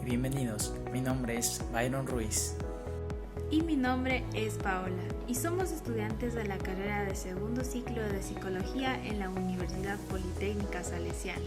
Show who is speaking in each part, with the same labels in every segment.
Speaker 1: Bienvenidos, mi nombre es Byron Ruiz.
Speaker 2: Y mi nombre es Paola y somos estudiantes de la carrera de segundo ciclo de Psicología en la Universidad Politécnica Salesiana.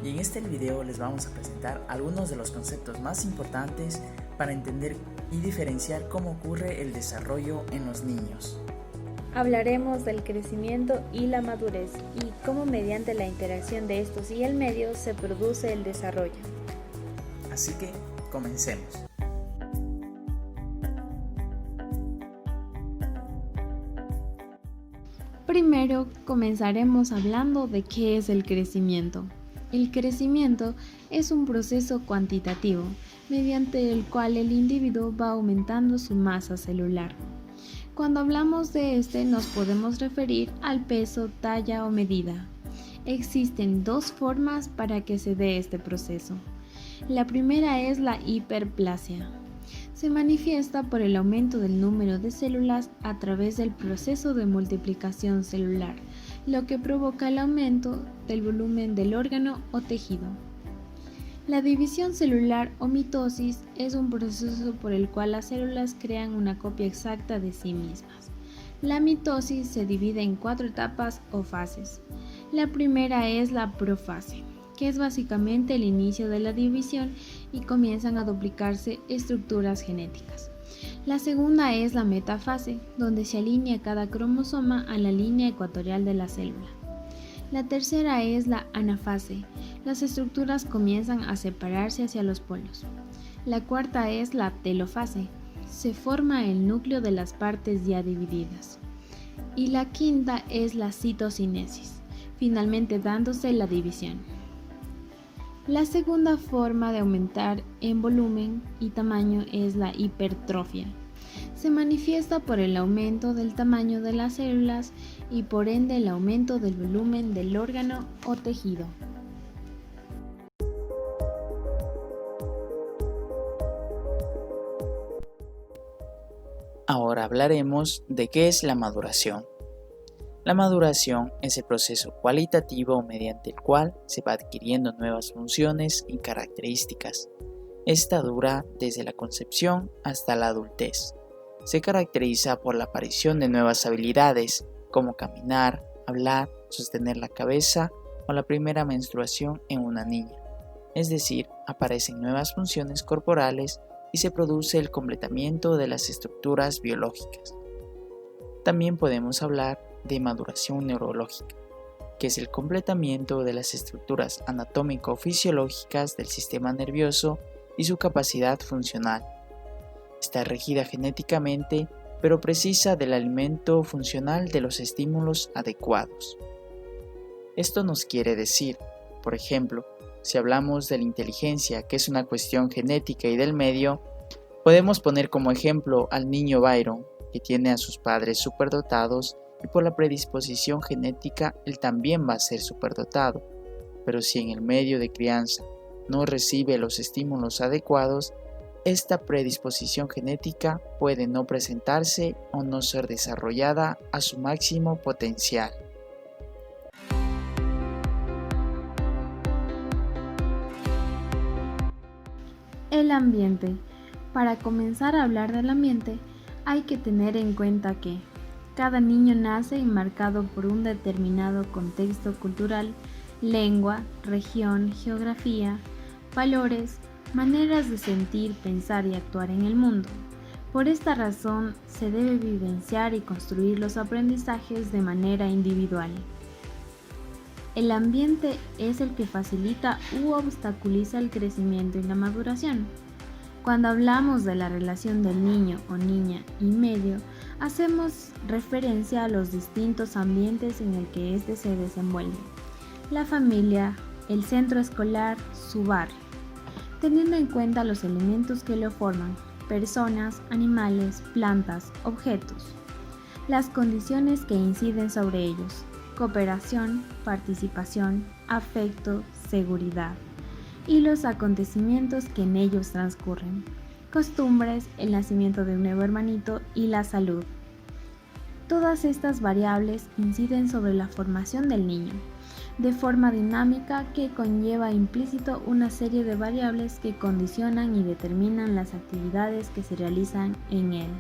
Speaker 1: Y en este video les vamos a presentar algunos de los conceptos más importantes para entender y diferenciar cómo ocurre el desarrollo en los niños.
Speaker 2: Hablaremos del crecimiento y la madurez y cómo mediante la interacción de estos y el medio se produce el desarrollo.
Speaker 1: Así que, comencemos.
Speaker 2: Primero comenzaremos hablando de qué es el crecimiento. El crecimiento es un proceso cuantitativo mediante el cual el individuo va aumentando su masa celular. Cuando hablamos de este nos podemos referir al peso, talla o medida. Existen dos formas para que se dé este proceso. La primera es la hiperplasia. Se manifiesta por el aumento del número de células a través del proceso de multiplicación celular, lo que provoca el aumento del volumen del órgano o tejido. La división celular o mitosis es un proceso por el cual las células crean una copia exacta de sí mismas. La mitosis se divide en 4 etapas o fases. La primera es la profase, que es básicamente el inicio de la división y comienzan a duplicarse estructuras genéticas. La segunda es la metafase, donde se alinea cada cromosoma a la línea ecuatorial de la célula. La tercera es la anafase. Las estructuras comienzan a separarse hacia los polos. La cuarta es la telofase. Se forma el núcleo de las partes ya divididas. Y la quinta es la citocinesis, finalmente dándose la división. La segunda forma de aumentar en volumen y tamaño es la hipertrofia. Se manifiesta por el aumento del tamaño de las células y por ende el aumento del volumen del órgano o tejido.
Speaker 1: Ahora hablaremos de qué es la maduración. La maduración es el proceso cualitativo mediante el cual se va adquiriendo nuevas funciones y características. Esta dura desde la concepción hasta la adultez. Se caracteriza por la aparición de nuevas habilidades, como caminar, hablar, sostener la cabeza o la primera menstruación en una niña. Es decir, aparecen nuevas funciones corporales y se produce el completamiento de las estructuras biológicas. También podemos hablar de maduración neurológica, que es el completamiento de las estructuras anatómico-fisiológicas del sistema nervioso y su capacidad funcional. Está regida genéticamente, pero precisa del alimento funcional de los estímulos adecuados. Esto nos quiere decir, por ejemplo, si hablamos de la inteligencia, que es una cuestión genética y del medio, podemos poner como ejemplo al niño Byron, que tiene a sus padres superdotados y por la predisposición genética él también va a ser superdotado. Pero si en el medio de crianza no recibe los estímulos adecuados, esta predisposición genética puede no presentarse o no ser desarrollada a su máximo potencial.
Speaker 2: El ambiente. Para comenzar a hablar del ambiente, hay que tener en cuenta que cada niño nace enmarcado por un determinado contexto cultural, lengua, región, geografía, valores, maneras de sentir, pensar y actuar en el mundo. Por esta razón, se debe vivenciar y construir los aprendizajes de manera individual. El ambiente es el que facilita u obstaculiza el crecimiento y la maduración. Cuando hablamos de la relación del niño o niña y medio, hacemos referencia a los distintos ambientes en el que éste se desenvuelve. La familia, el centro escolar, su barrio, teniendo en cuenta los elementos que lo forman, personas, animales, plantas, objetos, las condiciones que inciden sobre ellos, cooperación, participación, afecto, seguridad, y los acontecimientos que en ellos transcurren, costumbres, el nacimiento de un nuevo hermanito y la salud. Todas estas variables inciden sobre la formación del niño, de forma dinámica que conlleva implícito una serie de variables que condicionan y determinan las actividades que se realizan en él.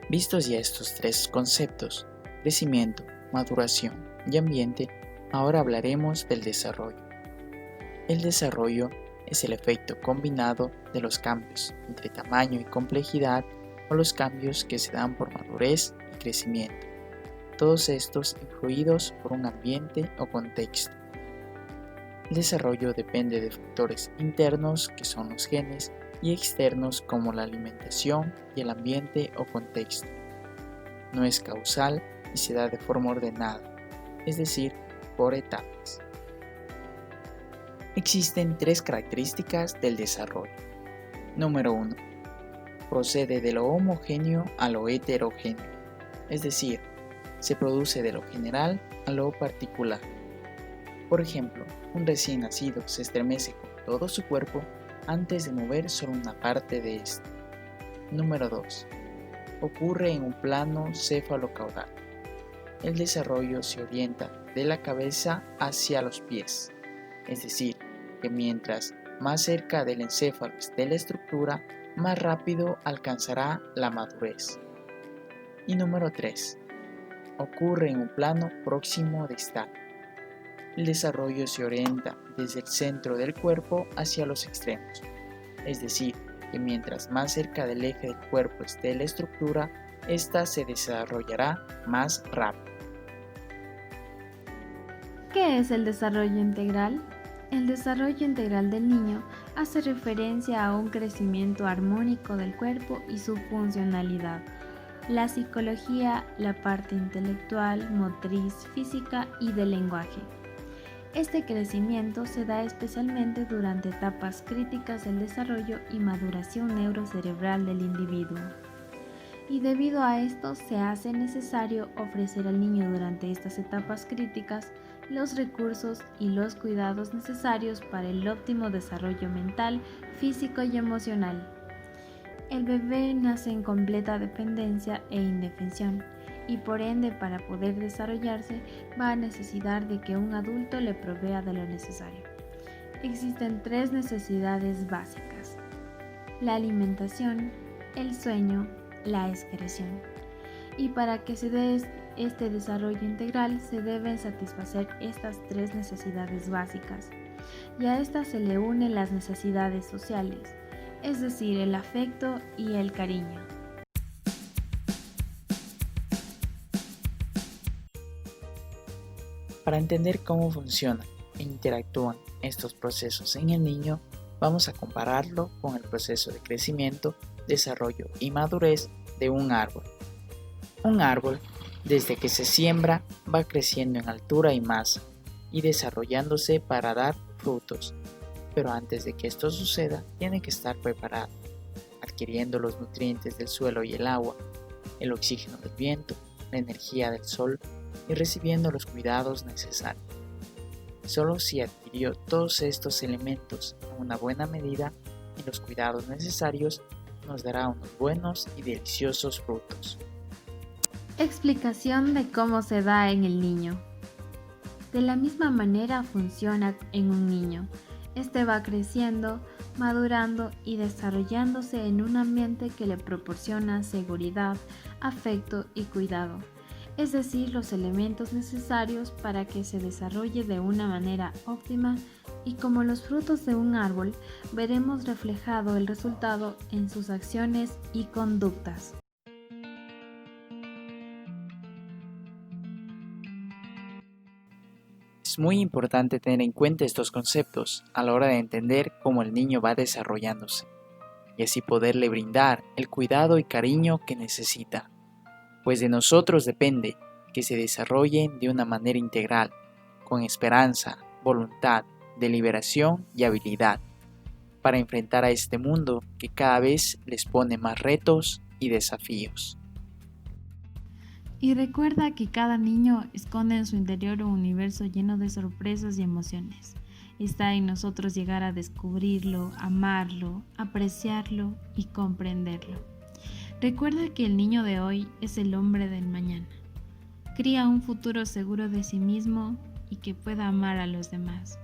Speaker 1: Vistos ya estos tres conceptos, crecimiento, maduración y ambiente, ahora hablaremos del desarrollo. El desarrollo es el efecto combinado de los cambios entre tamaño y complejidad o los cambios que se dan por madurez y crecimiento, todos estos influidos por un ambiente o contexto. El desarrollo depende de factores internos, que son los genes, y externos como la alimentación y el ambiente o contexto. No es causal y se da de forma ordenada, es decir, por etapas. Existen tres características del desarrollo. Número 1. Procede de lo homogéneo a lo heterogéneo, es decir, se produce de lo general a lo particular. Por ejemplo, un recién nacido se estremece con todo su cuerpo antes de mover solo una parte de este. Número 2. Ocurre en un plano cefalocaudal. El desarrollo se orienta de la cabeza hacia los pies, es decir, que mientras más cerca del encéfalo esté la estructura, más rápido alcanzará la madurez. Y número 3. Ocurre en un plano próximo distal. El desarrollo se orienta desde el centro del cuerpo hacia los extremos, es decir, que mientras más cerca del eje del cuerpo esté la estructura, ésta se desarrollará más rápido.
Speaker 2: ¿Qué es el desarrollo integral? El desarrollo integral del niño hace referencia a un crecimiento armónico del cuerpo y su funcionalidad. La psicología, la parte intelectual, motriz, física y del lenguaje. Este crecimiento se da especialmente durante etapas críticas del desarrollo y maduración neurocerebral del individuo. Y debido a esto se hace necesario ofrecer al niño durante estas etapas críticas los recursos y los cuidados necesarios para el óptimo desarrollo mental, físico y emocional. El bebé nace en completa dependencia e indefensión y por ende para poder desarrollarse va a necesitar de que un adulto le provea de lo necesario. Existen tres necesidades básicas: la alimentación, el sueño, la excreción. Y para que se dé este desarrollo integral se deben satisfacer estas tres necesidades básicas, y a estas se le unen las necesidades sociales, es decir, el afecto y el cariño.
Speaker 1: Para entender cómo funcionan e interactúan estos procesos en el niño, vamos a compararlo con el proceso de crecimiento, desarrollo y madurez de un árbol. Un árbol, desde que se siembra, va creciendo en altura y masa y desarrollándose para dar frutos, pero antes de que esto suceda, tiene que estar preparado, adquiriendo los nutrientes del suelo y el agua, el oxígeno del viento, la energía del sol y recibiendo los cuidados necesarios. Solo si adquirió todos estos elementos en una buena medida y los cuidados necesarios, nos dará unos buenos y deliciosos frutos.
Speaker 2: Explicación de cómo se da en el niño. De la misma manera funciona en un niño. Este va creciendo, madurando y desarrollándose en un ambiente que le proporciona seguridad, afecto y cuidado, es decir, los elementos necesarios para que se desarrolle de una manera óptima, y como los frutos de un árbol, veremos reflejado el resultado en sus acciones y conductas.
Speaker 1: Es muy importante tener en cuenta estos conceptos a la hora de entender cómo el niño va desarrollándose y así poderle brindar el cuidado y cariño que necesita, pues de nosotros depende que se desarrollen de una manera integral, con esperanza, voluntad, deliberación y habilidad, para enfrentar a este mundo que cada vez les pone más retos y desafíos.
Speaker 2: Y recuerda que cada niño esconde en su interior un universo lleno de sorpresas y emociones. Está en nosotros llegar a descubrirlo, amarlo, apreciarlo y comprenderlo. Recuerda que el niño de hoy es el hombre del mañana. Cría un futuro seguro de sí mismo y que pueda amar a los demás.